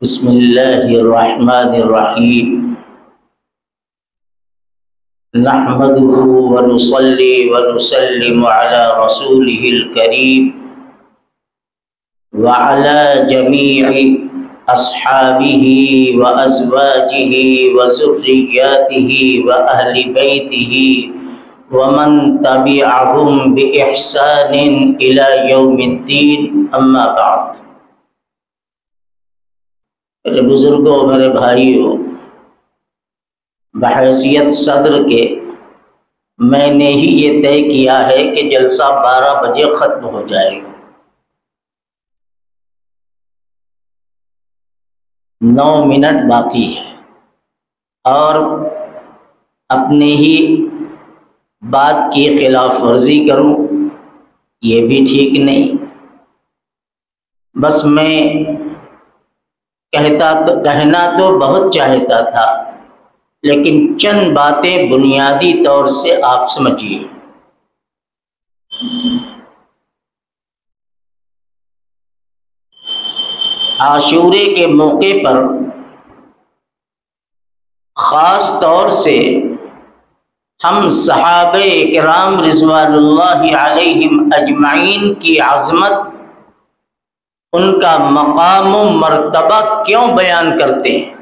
بسم اللہ الرحمن الرحیم نحمده ونصلي ونسلم على رسوله الكريم وعلى جميع أصحابه وأزواجه وذرياته وأهل بيته ومن تبعهم بإحسان إلى يوم الدين أما بعد۔ میرے بزرگوں، میرے بھائیوں، بحیثیت صدر کے میں نے ہی یہ طے کیا ہے کہ جلسہ 12 بجے ختم ہو جائے گا۔ 9 منٹ باقی ہے اور اپنے ہی بات کی خلاف ورزی کروں یہ بھی ٹھیک نہیں۔ بس میں کہنا تو بہت چاہتا تھا، لیکن چند باتیں بنیادی طور سے آپ سمجھیے۔ عاشورے کے موقع پر خاص طور سے ہم صحابہ کرام رضوان اللہ علیہم اجمعین کی عظمت، ان کا مقام و مرتبہ کیوں بیان کرتے ہیں؟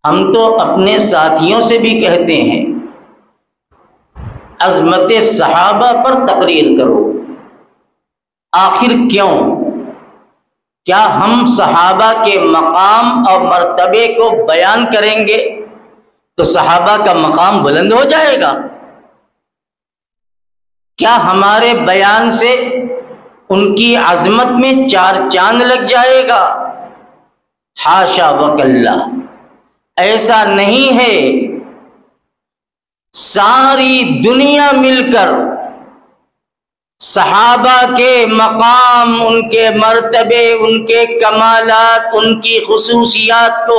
ہم تو اپنے ساتھیوں سے بھی کہتے ہیں عظمت صحابہ پر تقریر کرو۔ آخر کیوں؟ کیا ہم صحابہ کے مقام اور مرتبے کو بیان کریں گے تو صحابہ کا مقام بلند ہو جائے گا؟ کیا ہمارے بیان سے ان کی عظمت میں 4 چاند لگ جائے گا؟ حاشا وکلا، ایسا نہیں ہے۔ ساری دنیا مل کر صحابہ کے مقام، ان کے مرتبے، ان کے کمالات، ان کی خصوصیات کو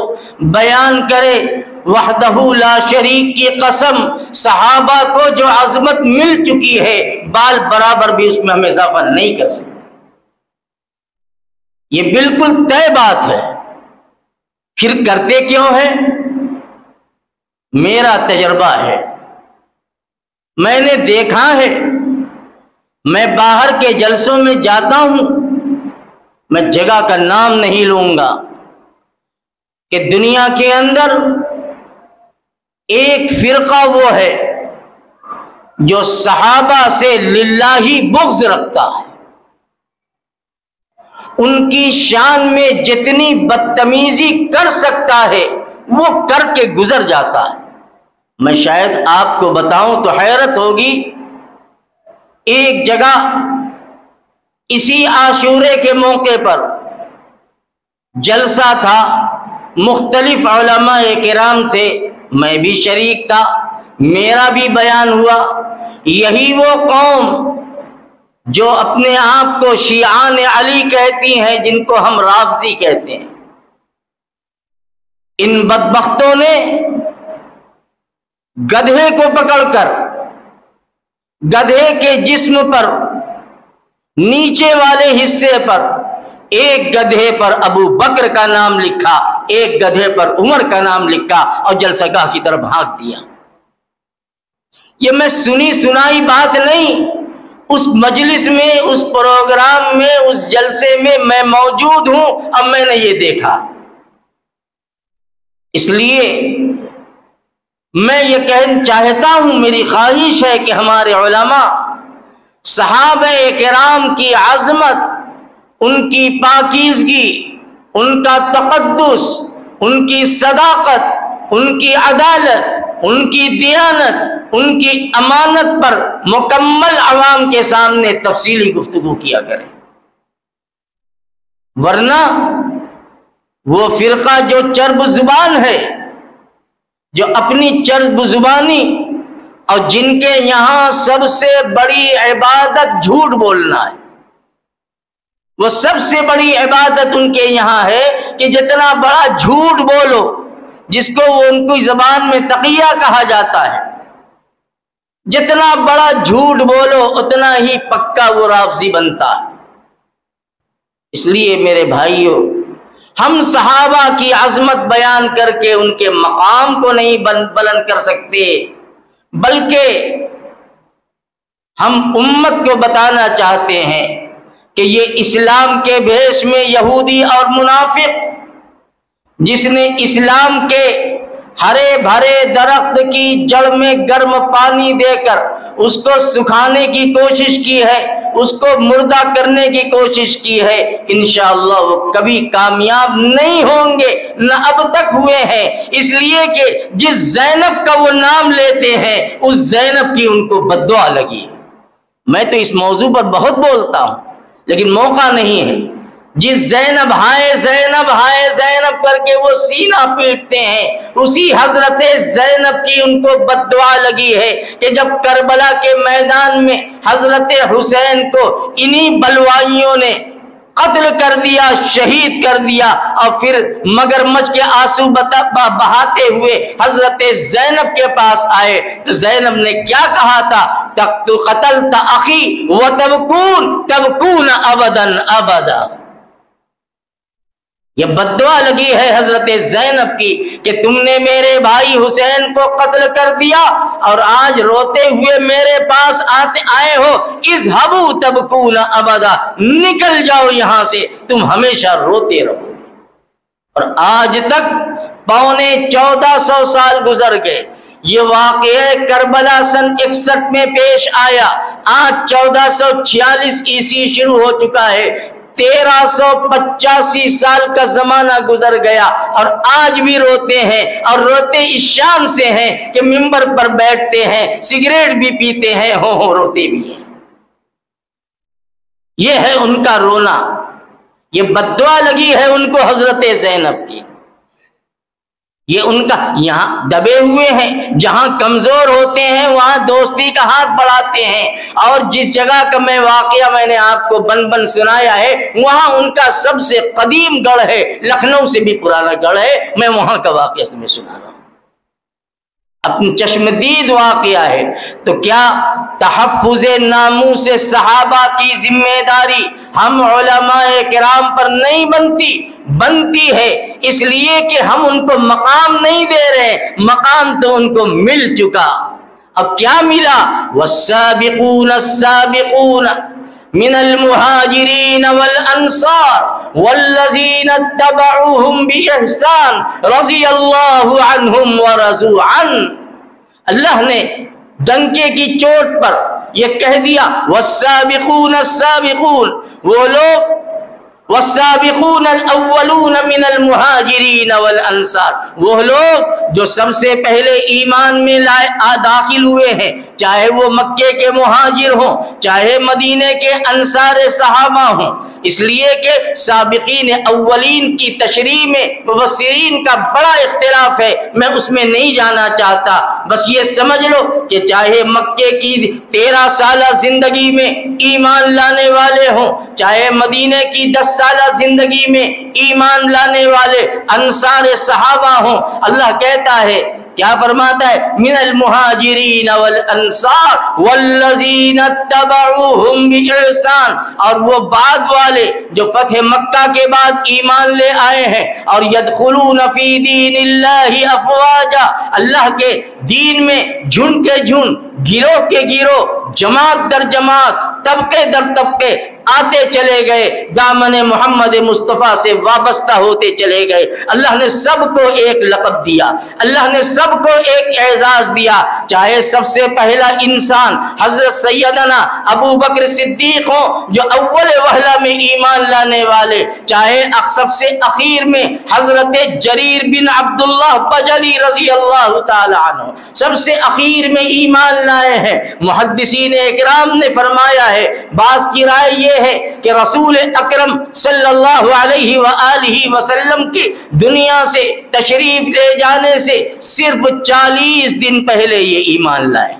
بیان کرے، وحدہ لا شریک کی قسم، صحابہ کو جو عظمت مل چکی ہے بال برابر بھی اس میں ہم اضافہ نہیں کر سکتے۔ یہ بالکل طے بات ہے۔ پھر کرتے کیوں ہیں؟ میرا تجربہ ہے، میں نے دیکھا ہے، میں باہر کے جلسوں میں جاتا ہوں، میں جگہ کا نام نہیں لوں گا، کہ دنیا کے اندر ایک فرقہ وہ ہے جو صحابہ سے للہ بغض رکھتا ہے، ان کی شان میں جتنی بدتمیزی کر سکتا ہے وہ کر کے گزر جاتا ہے۔ میں شاید آپ کو بتاؤں تو حیرت ہوگی، ایک جگہ اسی عاشورے کے موقع پر جلسہ تھا، مختلف علماء کرام تھے، میں بھی شریک تھا، میرا بھی بیان ہوا۔ یہی وہ قوم جو اپنے آپ کو شیعان علی کہتی ہیں، جن کو ہم رافضی کہتے ہیں، ان بدبختوں نے گدھے کو پکڑ کر گدھے کے جسم پر نیچے والے حصے پر ایک گدھے پر ابو بکر کا نام لکھا، ایک گدھے پر عمر کا نام لکھا اور جلسہ گاہ کی طرف بھاگ دیا۔ یہ میں سنی سنائی بات نہیں، اس مجلس میں، اس پروگرام میں، اس جلسے میں میں موجود ہوں، اب میں نے یہ دیکھا۔ اس لیے میں یہ کہنا چاہتا ہوں، میری خواہش ہے کہ ہمارے علماء صحابہ کرام کی عظمت، ان کی پاکیزگی، ان کا تقدس، ان کی صداقت، ان کی عدالت، ان کی دیانت، ان کی امانت پر مکمل عوام کے سامنے تفصیلی گفتگو کیا کریں، ورنہ وہ فرقہ جو چرب زبان ہے، جو اپنی چرب زبانی اور جن کے یہاں سب سے بڑی عبادت جھوٹ بولنا ہے، وہ سب سے بڑی عبادت ان کے یہاں ہے کہ جتنا بڑا جھوٹ بولو، جس کو وہ ان کی زبان میں تقیہ کہا جاتا ہے، جتنا بڑا جھوٹ بولو اتنا ہی پکا وہ رافضی بنتا ہے۔ اس لیے میرے بھائیوں، ہم صحابہ کی عظمت بیان کر کے ان کے مقام کو نہیں بلند کر سکتے، بلکہ ہم امت کو بتانا چاہتے ہیں کہ یہ اسلام کے بھیس میں یہودی اور منافق، جس نے اسلام کے ہرے بھرے درخت کی جڑ میں گرم پانی دے کر اس کو سکھانے کی کوشش کی ہے، اس کو مردہ کرنے کی کوشش کی ہے، انشاءاللہ وہ کبھی کامیاب نہیں ہوں گے، نہ اب تک ہوئے ہیں، اس لیے کہ جس زینب کا وہ نام لیتے ہیں اس زینب کی ان کو بددعا لگی۔ میں تو اس موضوع پر بہت بولتا ہوں لیکن موقع نہیں ہے۔ جس زینب ہائے زینب کر کے وہ سینہ پیٹتے ہیں، اسی حضرت زینب کی ان کو بددعا لگی ہے کہ جب کربلا کے میدان میں حضرت حسین کو انہی بلوائیوں نے قتل کر دیا، شہید کر دیا، اور پھر مگرمچھ کے آنسو بہاتے ہوئے حضرت زینب کے پاس آئے تو زینب نے کیا کہا تھا؟ تو قتلت اخی تبکون ابدا ابدا۔ یہ بددعا لگی ہے حضرت زینب کی کہ تم نے میرے بھائی حسین کو قتل کر دیا اور آج روتے ہوئے میرے پاس آئے ہو، اذهبوا تبکون ابدا، نکل جاؤ یہاں سے، تم ہمیشہ روتے رہو۔ اور آج تک 1450 سال گزر گئے، یہ واقعہ کربلا سن 61 میں پیش آیا، آج 1446 عیسوی شروع ہو چکا ہے، 1385 سال کا زمانہ گزر گیا اور آج بھی روتے ہیں، اور روتے اس شان سے ہیں کہ منبر پر بیٹھتے ہیں، سگریٹ بھی پیتے ہیں، ہو روتے بھی ہیں۔ یہ ہے ان کا رونا، یہ بددعا لگی ہے ان کو حضرت زینب کی۔ یہ ان کا یہاں دبے ہوئے ہیں، جہاں کمزور ہوتے ہیں وہاں دوستی کا ہاتھ بڑھاتے ہیں، اور جس جگہ کا واقعہ میں نے آپ کو بن سنایا ہے وہاں ان کا سب سے قدیم گڑھ ہے، لکھنؤ سے بھی پرانا گڑھ ہے، میں وہاں کا واقعہ تمہیں سنا رہا ہوں، اپنی چشمدید واقعہ ہے۔ تو کیا تحفظ ناموس صحابہ کی ذمہ داری ہم علماء کرام پر نہیں بنتی ہے؟ اس لیے کہ ہم ان کو مقام نہیں دے رہے، مقام تو ان کو مل چکا۔ اب کیا ملا؟ والسابقون السابقون من المہاجرین والانصار والذین اتبعوہم بإحسان رضی اللہ عنہم ورضوا عنہ۔ اللہ نے ڈنکے کی چوٹ پر یہ کہہ دیا والسابقون السابقون، وہ لوگ والسابقون الاولون من المہاجرین والانصار، وہ لوگ جو سب سے پہلے ایمان میں داخل ہوئے ہیں، چاہے وہ مکے کے مہاجر ہوں چاہے مدینے کے انصار صحابہ ہوں، اس لیے کہ سابقین اولین کی تشریح میں مفسرین کا بڑا اختلاف ہے، میں اس میں نہیں جانا چاہتا، بس یہ سمجھ لو کہ چاہے مکے کی 13 سالہ زندگی میں ایمان لانے والے ہوں چاہے مدینے کی 10 سالہ زندگی میں ایمان لانے والے انصار صحابہ ہوں، اللہ کہتا ہے، کیا فرماتا ہے؟ من المہاجرین والانصار والذین اتبعوہم بإحسان، اور وہ بعد والے جو فتح مکہ کے بعد ایمان لے آئے ہیں اور یدخلون فی دین اللہ افواجا، اللہ کے دین میں جھنڈ کے جھنڈ، گروہ کے گروہ، جماعت در جماعت، طبقے در طبقے آتے چلے گئے، دامن محمد مصطفیٰ سے وابستہ ہوتے چلے گئے۔ اللہ نے سب کو ایک لقب دیا، اللہ نے سب کو ایک اعزاز دیا، چاہے سب سے پہلا انسان حضرت سیدنا ابو بکر صدیق ہوں جو اول وہلہ میں ایمان لانے والے، چاہے سب سے اخیر میں حضرت جریر بن عبداللہ بجلی رضی اللہ تعالی عنہ سب سے اخیر میں ایمان لائے ہیں۔ محدثین اکرام نے فرمایا ہے، بعض کی رائے یہ ہے کہ رسول اکرم صلی اللہ علیہ وآلہ وسلم کی دنیا سے تشریف لے جانے سے صرف 40 دن پہلے یہ ایمان لائے،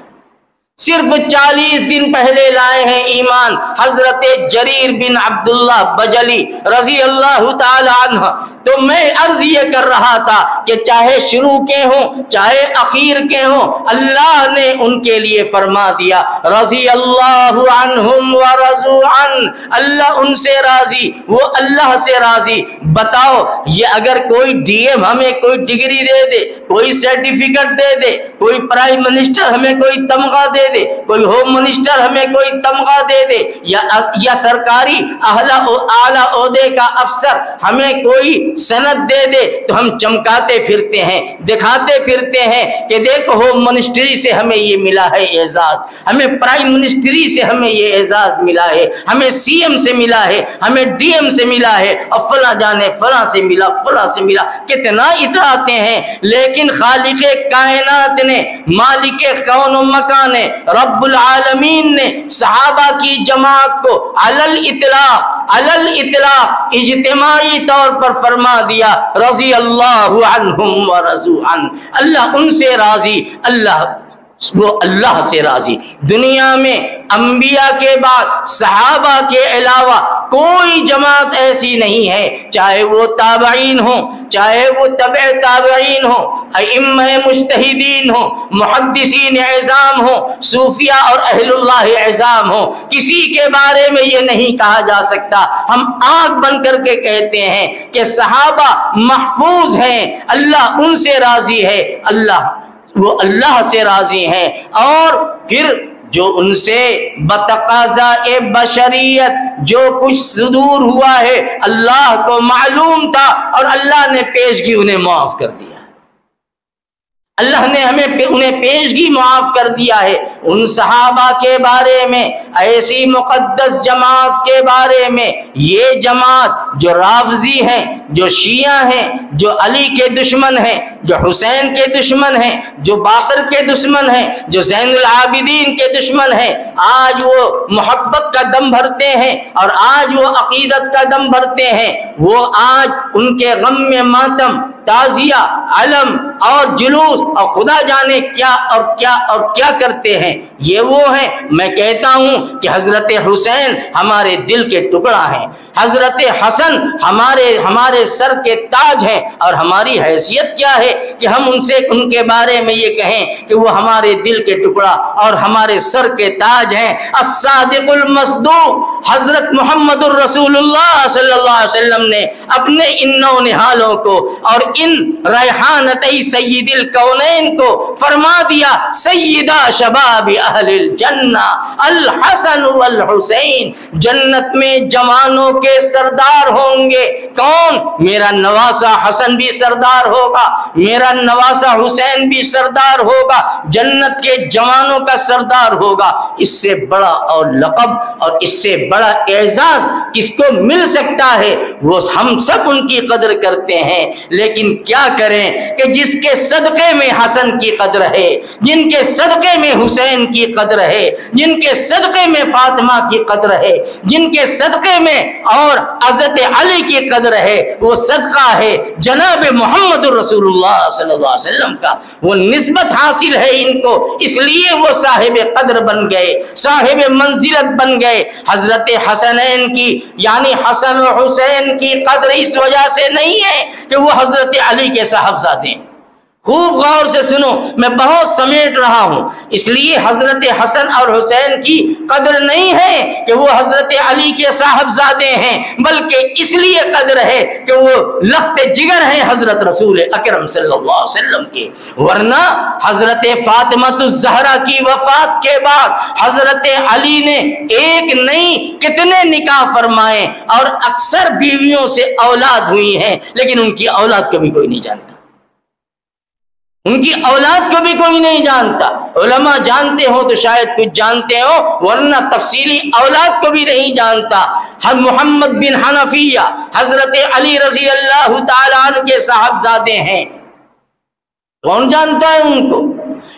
صرف 40 دن پہلے لائے ہیں ایمان حضرت جریر بن عبداللہ بجلی رضی اللہ تعالی عنہ۔ تو میں عرض یہ کر رہا تھا کہ چاہے شروع کے ہوں چاہے اخیر کے ہوں، اللہ نے ان کے لیے فرما دیا رضی اللہ عنہم ورضوا عنہ، اللہ ان سے راضی وہ اللہ سے راضی۔ بتاؤ یہ اگر کوئی ڈی ایم ہمیں کوئی ڈگری دے دے، کوئی سرٹیفکیٹ دے دے، کوئی پرائم منسٹر ہمیں کوئی تمغہ دے دے، کوئی ہوم منسٹر ہمیں کوئی تمغہ دے دے، یا سرکاری اعلیٰ عہدے کا افسر ہمیں کوئی سند دے دے، تو ہم چمکاتے پھرتے ہیں، دکھاتے پھرتے ہیں کہ دیکھو ہوم منسٹری سے ہمیں یہ ملا ہے اعزاز، ہمیں پرائم منسٹری سے ہمیں یہ اعزاز ملا ہے، ہمیں سی ایم سے ملا ہے، ہمیں ڈی ایم سے ملا ہے، اور فلاں جانے فلاں سے ملا، فلاں سے ملا، کتنا اتراتے ہیں۔ لیکن خالق کائنات نے، مالک کون و مکان نے، رب العالمین نے صحابہ کی جماعت کو علی الاطلاق اجتماعی طور پر فرما دیا رضی اللہ عنہم ورضوا عنہ، اللہ ان سے راضی، وہ اللہ سے راضی۔ دنیا میں انبیاء کے بعد صحابہ کے علاوہ کوئی جماعت ایسی نہیں ہے، چاہے وہ تابعین ہوں، چاہے وہ تبع تابعین ہوں، ائمہ مجتہدین ہوں، محدثین اعظام ہوں، صوفیاء اور اہل اللہ اعظام ہوں، کسی کے بارے میں یہ نہیں کہا جا سکتا۔ ہم آنکھ بند کر کے کہتے ہیں کہ صحابہ محفوظ ہیں، اللہ ان سے راضی ہے، وہ اللہ سے راضی ہیں۔ اور پھر جو ان سے بتقاضاء بشریت جو کچھ صدور ہوا ہے اللہ کو معلوم تھا، اور اللہ نے پیشگی انہیں معاف کر دیا، اللہ نے انہیں پیشگی معاف کر دیا ہے۔ ان صحابہ کے بارے میں، ایسی مقدس جماعت کے بارے میں، یہ جماعت جو رافضی ہیں، جو شیعہ ہیں، جو علی کے دشمن ہیں، جو حسین کے دشمن ہیں، جو باقر کے دشمن ہیں، جو زین العابدین کے دشمن ہیں، آج وہ محبت کا دم بھرتے ہیں اور آج وہ عقیدت کا دم بھرتے ہیں، وہ آج ان کے غم میں ماتم، تعزیہ، علم اور جلوس اور خدا جانے کیا اور کیا اور کیا کرتے ہیں۔ یہ وہ ہیں، میں کہتا ہوں کہ حضرت حسین ہمارے دل کے ٹکڑا ہیں، حضرت حسن ہمارے سر کے تاج ہیں، اور ہماری حیثیت کیا ہے کہ ہم ان کے بارے میں یہ کہیں کہ وہ ہمارے دل کے ٹکڑا اور ہمارے سر کے تاج ہیں۔ الصادق المصدوق حضرت محمد الرسول اللہ صلی اللہ علیہ وسلم نے اپنے ان نو نہالوں کو اور ان ریحانتی سید الکونین کو فرما دیا سیدہ شباب اہل الجنہ الحسن والحسین، جنت میں جوانوں کے سردار ہوں گے۔ کون؟ میرا نواسہ حسن بھی سردار ہوگا، میرا نواسہ حسین بھی سردار ہوگا، جنت کے جوانوں کا سردار ہوگا۔ اس سے بڑا اور لقب اور اس سے بڑا اعزاز کس کو مل سکتا ہے؟ وہ ہم سب ان کی قدر کرتے ہیں، لیکن کیا کریں کہ جس کے صدقے میں حسن کی قدر ہے، جن کے صدقے میں حسین کی قدر ہے، جن کے صدقے میں فاطمہ کی قدر ہے، جن کے صدقے میں اور حضرت علی کی قدر ہے، وہ صدقہ ہے جناب محمد رسول اللہ صلی اللہ علیہ وسلم کا، وہ نسبت حاصل ہے ان کو، اس لیے وہ صاحب قدر بن گئے، صاحب منزلت بن گئے۔ حضرت حسنین کی یعنی حسن و حسین کی قدر اس وجہ سے نہیں ہے کہ وہ حضرت علی کے صاحبزادے ہیں۔ خوب غور سے سنو، میں بہت سمیٹ رہا ہوں، اس لیے حضرت حسن اور حسین کی قدر نہیں ہے کہ وہ حضرت علی کے صاحبزادے ہیں، بلکہ اس لیے قدر ہے کہ وہ لخت جگر ہیں حضرت رسول اکرم صلی اللہ علیہ وسلم کے۔ ورنہ حضرت فاطمہ الزہرا کی وفات کے بعد حضرت علی نے ایک نہیں کتنے نکاح فرمائے، اور اکثر بیویوں سے اولاد ہوئی ہیں، لیکن ان کی اولاد کو بھی کوئی نہیں جانتا، ان کی اولاد کو بھی کوئی نہیں جانتا۔ علماء جانتے ہو تو شاید کچھ جانتے ہو، ورنہ تفصیلی اولاد کو بھی نہیں جانتا۔ محمد بن حنفیہ حضرت علی رضی اللہ تعالیٰ عنہ کے صاحبزادے ہیں، کون جانتا ہے ان کو؟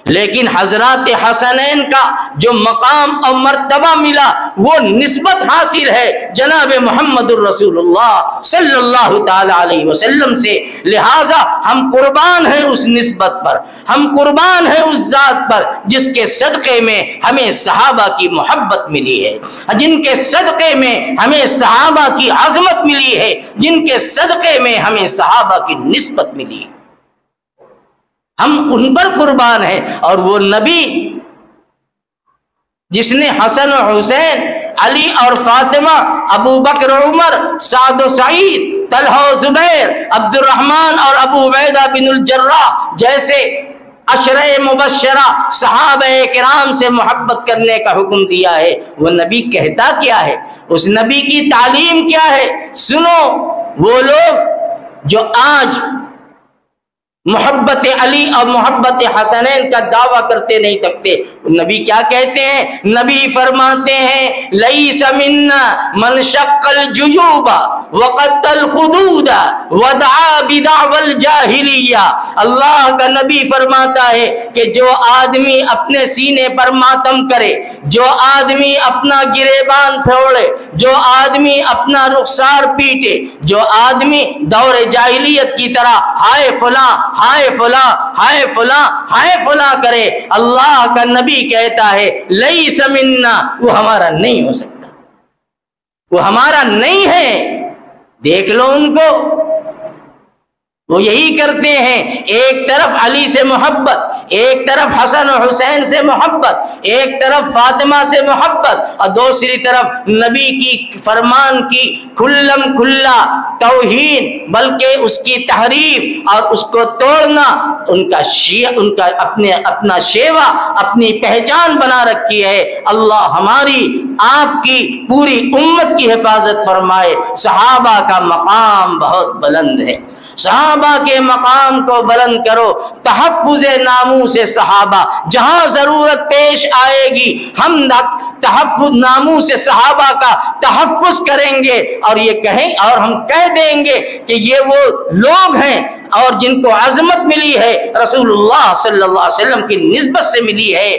لیکن حضرات حسنین کا جو مقام اور مرتبہ ملا وہ نسبت حاصل ہے جناب محمد الرسول اللہ صلی اللہ تعالی علیہ وسلم سے، لہٰذا ہم قربان ہیں اس نسبت پر، ہم قربان ہیں اس ذات پر جس کے صدقے میں ہمیں صحابہ کی محبت ملی ہے، جن کے صدقے میں ہمیں صحابہ کی عظمت ملی ہے، جن کے صدقے میں ہمیں صحابہ کی نسبت ملی ہے، ہم ان پر قربان ہیں۔ اور وہ نبی جس نے حسن و حسین، علی اور فاطمہ، ابو بکر عمر، سعد و سعید، طلحہ و زبیر، عبد الرحمن اور ابو عبیدہ بن الجراح جیسے عشرہ مبشرہ صحابہ کرام سے محبت کرنے کا حکم دیا ہے، وہ نبی کہتا کیا ہے، اس نبی کی تعلیم کیا ہے؟ سنو، وہ لوگ جو آج محبت علی اور محبت حسنین کا دعویٰ کرتے نہیں تھکتے، نبی کیا کہتے ہیں؟ نبی فرماتے ہیں لیس منا من شق الجیوب وقت الخدود ودعا بدعوى الجاہلیہ۔ اللہ کا نبی فرماتا ہے کہ جو آدمی اپنے سینے پر ماتم کرے، جو آدمی اپنا گریبان پھوڑے، جو آدمی اپنا رخسار پیٹے، جو آدمی دور جاہلیت کی طرح ہائے فلاں ہائے فلاں ہائے فلاں ہائے فلاں کرے، اللہ کا نبی کہتا ہے لیس منا، وہ ہمارا نہیں ہو سکتا، وہ ہمارا نہیں ہے۔ دیکھ لو ان کو، وہ یہی کرتے ہیں، ایک طرف علی سے محبت، ایک طرف حسن و حسین سے محبت، ایک طرف فاطمہ سے محبت، اور دوسری طرف نبی کی فرمان کی کھلم کھلا توہین، بلکہ اس کی تحریف اور اس کو توڑنا ان کا اپنا شیوا، اپنی پہچان بنا رکھی ہے۔ اللہ ہماری آپ کی پوری امت کی حفاظت فرمائے۔ صحابہ کا مقام بہت بلند ہے، صحابہ کے مقام کو بلند کرو، تحفظ ناموس صحابہ، جہاں ضرورت پیش آئے گی ہم تحفظ ناموس صحابہ کا تحفظ کریں گے، اور یہ کہیں اور ہم کہہ دیں گے کہ یہ وہ لوگ ہیں اور جن کو عظمت ملی ہے رسول اللہ صلی اللہ علیہ وسلم کی نسبت سے ملی ہے۔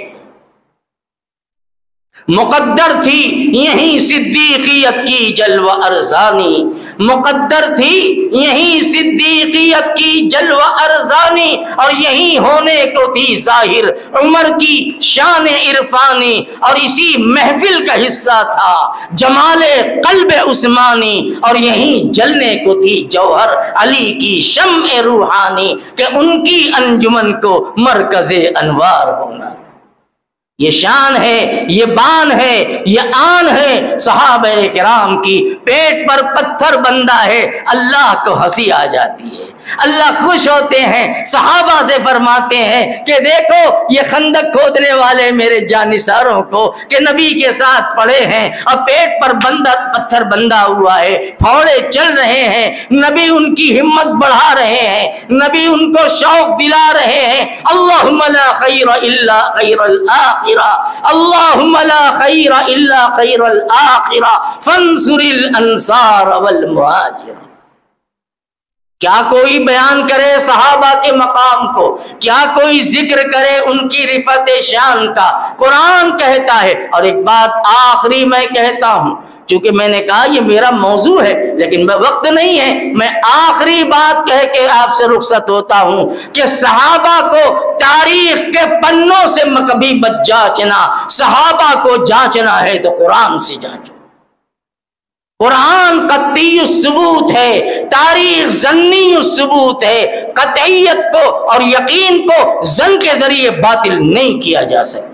مقدر تھی یہی صدیقیت کی جلوہ ارزانی، مقدر تھی یہی صدیقیت کی جلوہ ارزانی، اور یہی ہونے کو تھی ظاہر عمر کی شان عرفانی، اور اسی محفل کا حصہ تھا جمال قلب عثمانی، اور یہی جلنے کو تھی جوہر علی کی شمع روحانی، کہ ان کی انجمن کو مرکز انوار ہونا۔ یہ شان ہے، یہ بان ہے، یہ آن ہے صحابہ کرام کی۔ پیٹ پر پتھر بندہ ہے، اللہ کو ہنسی آ جاتی ہے، اللہ خوش ہوتے ہیں، صحابہ سے فرماتے ہیں کہ دیکھو یہ خندق کھودنے والے میرے جانثاروں کو کہ نبی کے ساتھ پڑے ہیں اور پیٹ پر پتھر بندہ ہوا ہے، پھوڑے چل رہے ہیں، نبی ان کی ہمت بڑھا رہے ہیں، نبی ان کو شوق دلا رہے ہیں۔ اللہم لا خیر الا خیر الآخرہ، اللہم لا خیر الا خیر الآخرہ فانصر الانصار والمہاجر۔ کیا کوئی بیان کرے صحابہ کے مقام کو، کیا کوئی ذکر کرے ان کی رفعت شان کا؟ قرآن کہتا ہے۔ اور ایک بات آخری میں کہتا ہوں، چونکہ میں نے کہا یہ میرا موضوع ہے لیکن وقت نہیں ہے، میں آخری بات کہہ کے آپ سے رخصت ہوتا ہوں کہ صحابہ کو تاریخ کے پنوں سے کبھی مت جانچنا، صحابہ کو جانچنا ہے تو قرآن سے جانچو۔ قرآن قطعی الثبوت ہے، تاریخ ظنی الثبوت ہے، قطعیت کو اور یقین کو ظن کے ذریعے باطل نہیں کیا جا سکتا۔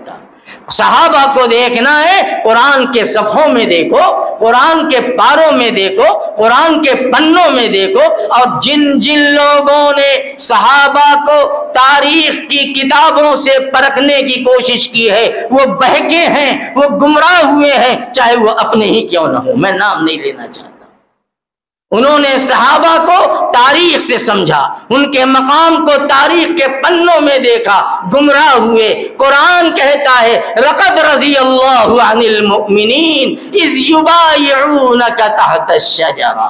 صحابہ کو دیکھنا ہے، قرآن کے صفحوں میں دیکھو، قرآن کے پاروں میں دیکھو، قرآن کے پنوں میں دیکھو، اور جن جن لوگوں نے صحابہ کو تاریخ کی کتابوں سے پرکھنے کی کوشش کی ہے وہ بہکے ہیں، وہ گمراہ ہوئے ہیں، چاہے وہ اپنے ہی کیوں نہ ہو، میں نام نہیں لینا چاہتا۔ انہوں نے صحابہ کو تاریخ سے سمجھا، ان کے مقام کو تاریخ کے پنوں میں دیکھا، گمراہ ہوئے۔ قرآن کہتا ہے لقد رضی اللہ عن المؤمنین اذ یبایعونک تحت الشجرہ۔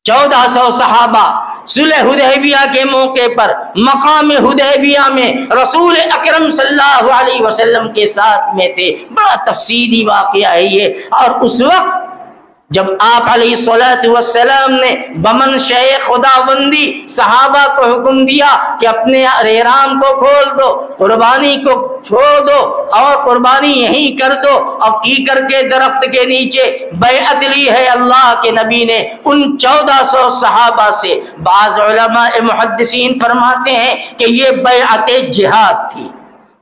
1400 صحابہ صلح حدیبیہ کے موقع پر مقام حدیبیہ میں رسول اکرم صلی اللہ علیہ وسلم کے ساتھ میں تھے. بڑا تفصیلی واقعہ ہے یہ. اور اس وقت جب آپ علیہ الصلوۃ والسلام نے بمنشأ خداوندی صحابہ کو حکم دیا کہ اپنے احرام کو کھول دو، قربانی کو چھوڑ دو اور قربانی یہیں کر دو، اور کیکر کے درخت کے نیچے بیعت لی ہے اللہ کے نبی نے ان 1400 صحابہ سے. بعض علماء محدثین فرماتے ہیں کہ یہ بیعت جہاد تھی،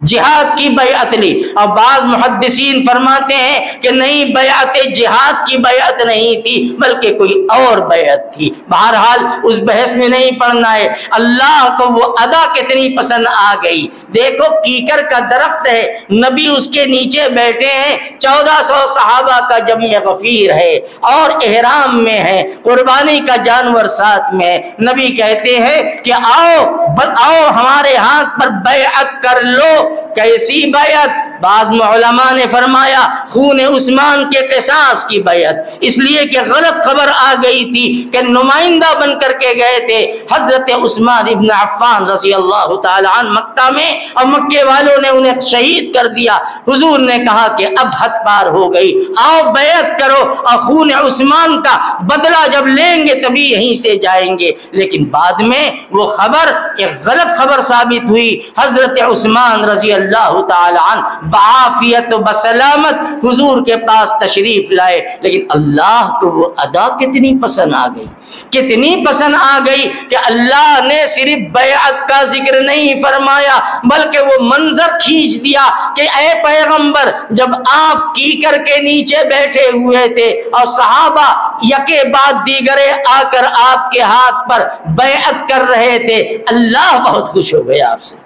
جہاد کی بیعت لی. اور بعض محدثین فرماتے ہیں کہ نہیں، بیعت جہاد کی بیعت نہیں تھی بلکہ کوئی اور بیعت تھی. بہرحال اس بحث میں نہیں پڑنا ہے. اللہ کو وہ ادا کتنی پسند آ گئی. دیکھو کیکر کا درخت ہے، نبی اس کے نیچے بیٹھے ہیں، 1400 صحابہ کا جمع غفیر ہے اور احرام میں ہے، قربانی کا جانور ساتھ میں ہے. نبی کہتے ہیں کہ آؤ ہمارے ہاتھ پر بیعت کر لو. کیسی بیعت؟ بعض علماء نے فرمایا خون عثمان کے قصاص کی بیعت، اس لیے کہ غلط خبر آ گئی تھی کہ نمائندہ بن کر کے گئے تھے حضرت عثمان ابن عفان رضی اللہ تعالی عنہ مکہ میں، اور مکے والوں نے انہیں شہید کر دیا. حضور نے کہا کہ اب حد پار ہو گئی، آؤ بیعت کرو اور خون عثمان کا بدلہ جب لیں گے تبھی یہیں سے جائیں گے. لیکن بعد میں وہ خبر ایک غلط خبر ثابت ہوئی. حضرت عثمان رضی اللہ تعالی عنہ بعافیت و بسلامت حضور کے پاس تشریف لائے. لیکن اللہ کو وہ ادا کتنی پسند آ گئی، کتنی پسند آ گئی کہ اللہ نے صرف بیعت کا ذکر نہیں فرمایا بلکہ وہ منظر کھینچ دیا کہ اے پیغمبر، جب آپ کیکر کے نیچے بیٹھے ہوئے تھے اور صحابہ یکے بعد دیگرے آ کر آپ کے ہاتھ پر بیعت کر رہے تھے، اللہ بہت خوش ہو گیا آپ سے،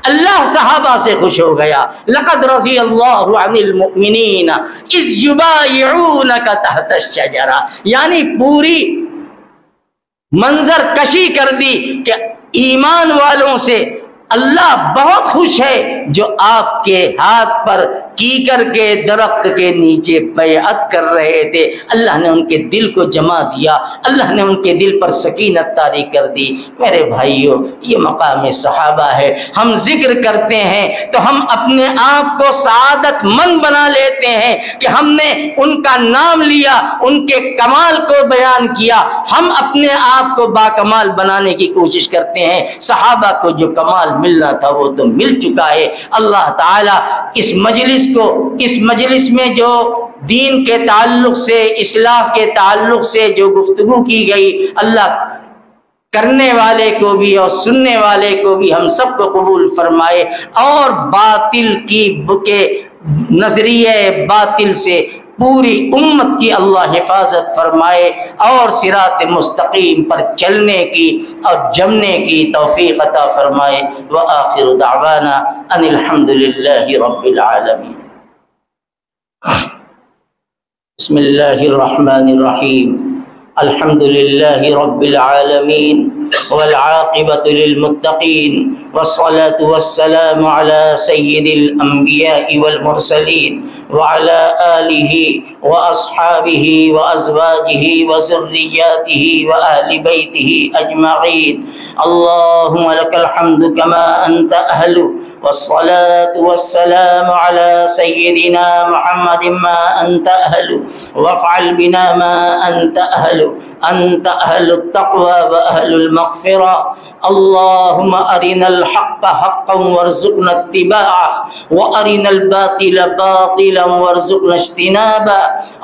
اللہ صحابہ سے خوش ہو گیا. لقد رضی اللہ عن المؤمنین اذ یبایعونک تحت الشجرہ، یعنی پوری منظر کشی کر دی کہ ایمان والوں سے اللہ بہت خوش ہے جو آپ کے ہاتھ پر کیکر کے درخت کے نیچے بیعت کر رہے تھے. اللہ نے ان کے دل کو جما دیا، اللہ نے ان کے دل پر سکینت طاری کر دی. میرے بھائیوں، یہ مقام صحابہ ہے. ہم ذکر کرتے ہیں تو ہم اپنے آپ کو سعادت مند بنا لیتے ہیں کہ ہم نے ان کا نام لیا، ان کے کمال کو بیان کیا. ہم اپنے آپ کو باکمال بنانے کی کوشش کرتے ہیں. صحابہ کو جو کمال ملنا تھا وہ تو مل چکا ہے. اللہ تعالیٰ اس مجلس میں جو دین کے تعلق سے، اصلاح کے تعلق سے جو گفتگو کی گئی، اللہ کرنے والے کو بھی اور سننے والے کو بھی ہم سب کو قبول فرمائے، اور باطل کی بکے نظریے باطل سے پوری امت کی اللہ حفاظت فرمائے اور صراط مستقیم پر چلنے کی اور جمنے کی توفیق عطا فرمائے. وآخر دعوانا ان الحمد للہ رب العالمین. بسم اللہ الرحمن الرحیم. الحمد للہ رب العالمین والعاقبۃ للمتقین والصلاة والسلام على سید الانبیاء والمرسلین وعلى آلہ واصحابہ وازواجہ وذریاتہ وآل بیتہ اجمعین. اللہم لک الحمد کما انت اہل، والصلاة والسلام على سيدنا محمد ما أنت أهل، وافعل بنا ما أنت أهل. أنت أهل التقوى وأهل المغفرة. اللهم أرنا الحق حقا وارزقنا اتباعه، وأرنا الباطل باطلا وارزقنا اجتنابه.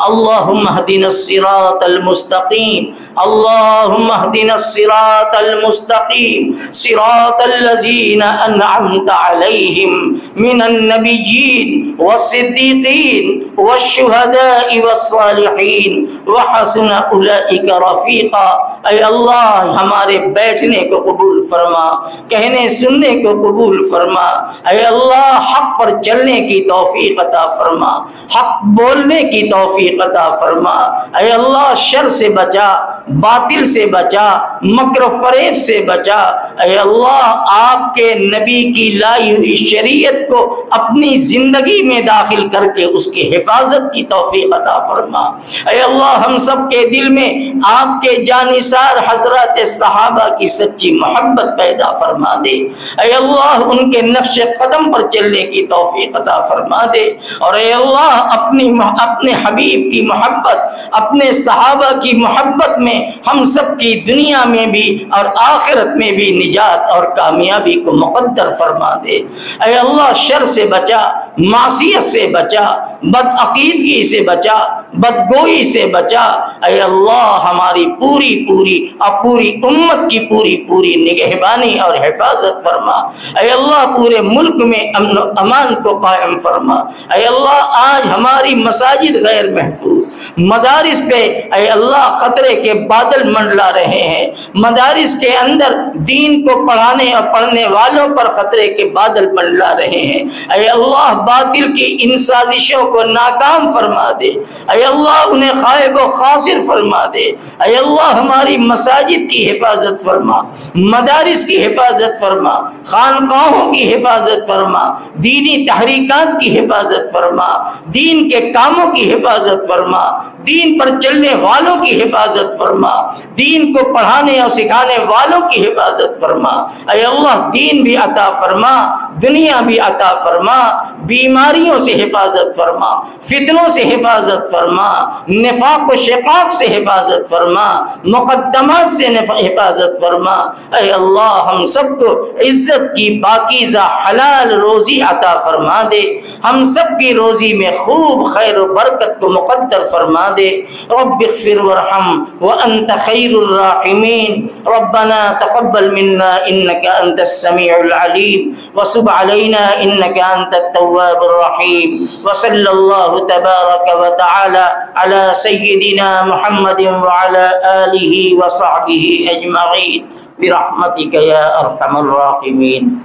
اللهم اهدنا الصراط المستقيم، اللهم اهدنا الصراط المستقيم، صراط الذين أنعمت عليهم من النبيين والصديقين والشهداء والصالحين وحسن أولئك رفیقا. اے اللہ ہمارے بیٹھنے کو قبول فرما، کہنے سننے کو قبول فرما. اے اللہ حق پر چلنے کی توفیق عطا فرما، حق بولنے کی توفیق عطا فرما. اے اللہ شر سے بچا، باطل سے بچا، مکر و فریب سے بچا۔ اے اللہ آپ کے نبی کی لائی ہوئی شریعت کو اپنی زندگی میں داخل کر کے اس کی حفاظت کی توفیق عطا فرما۔ اے اللہ ہم سب کے دل میں آپ کے جانثار حضرات صحابہ کی سچی محبت پیدا فرما دے۔ اے اللہ ان کے نقش قدم پر چلنے کی توفیق عطا فرما دے، اور اے اللہ اپنے حبیب کی محبت، اپنے صحابہ کی محبت میں ہم سب کی دنیا میں بھی اور آخرت میں بھی نجات اور کامیابی کو مقدر فرما دے۔ اے اللہ شر سے بچا، معصیت سے بچا، بدعقیدگی سے بچا، بدگوئی سے بچا۔ اے اللہ ہماری پوری امت کی پوری نگہبانی اور حفاظت فرما۔ اے اللہ پورے ملک میں امن و امان کو قائم فرما۔ اے اللہ آج ہماری مساجد غیر محفوظ، مدارس پہ اے اللہ خطرے کے بادل منڈلا رہے ہیں، مدارس کے اندر دین کو پڑھانے اور پڑھنے والوں پر خطرے کے بادل منڈلا رہے ہیں۔ اے اللہ باطل کی ان سازشوں کو ناکام فرما دے، اے اللہ انہیں خائب و خاسر فرما دے۔ اے اللہ ہماری مساجد کی حفاظت فرما، مدارس کی حفاظت فرما، خانقاہوں کی حفاظت فرما، دینی تحریکات کی حفاظت فرما، دین کے کاموں کی حفاظت فرما، دین پر چلنے والوں کی حفاظت فرما، دین کو پڑھانے اور سکھانے والوں کی حفاظت فرما۔ اے اللہ دین بھی عطا فرما، دنیا بھی عطا فرما، بیماریوں سے حفاظت فرما، فتنوں سے حفاظت فرما، نفاق و شقاق سے حفاظت فرما، مقدمات سے حفاظت فرما۔ اے اللہ ہم سب کو عزت کی پاکیزہ حلال روزی عطا فرما دے، ہم سب کی روزی میں خوب خیر و برکت کو مقدر فرما دے۔ رب اغفر وارحم وانت خیر الراحمین، ربنا تقبل منا انك انت السميع العليم وتب علينا انك انت التواب الرحيم، وصلى الله تبارك وتعالى على سيدنا محمد وعلى آله وصحبه أجمعين برحمتك يا أرحم الراحمين۔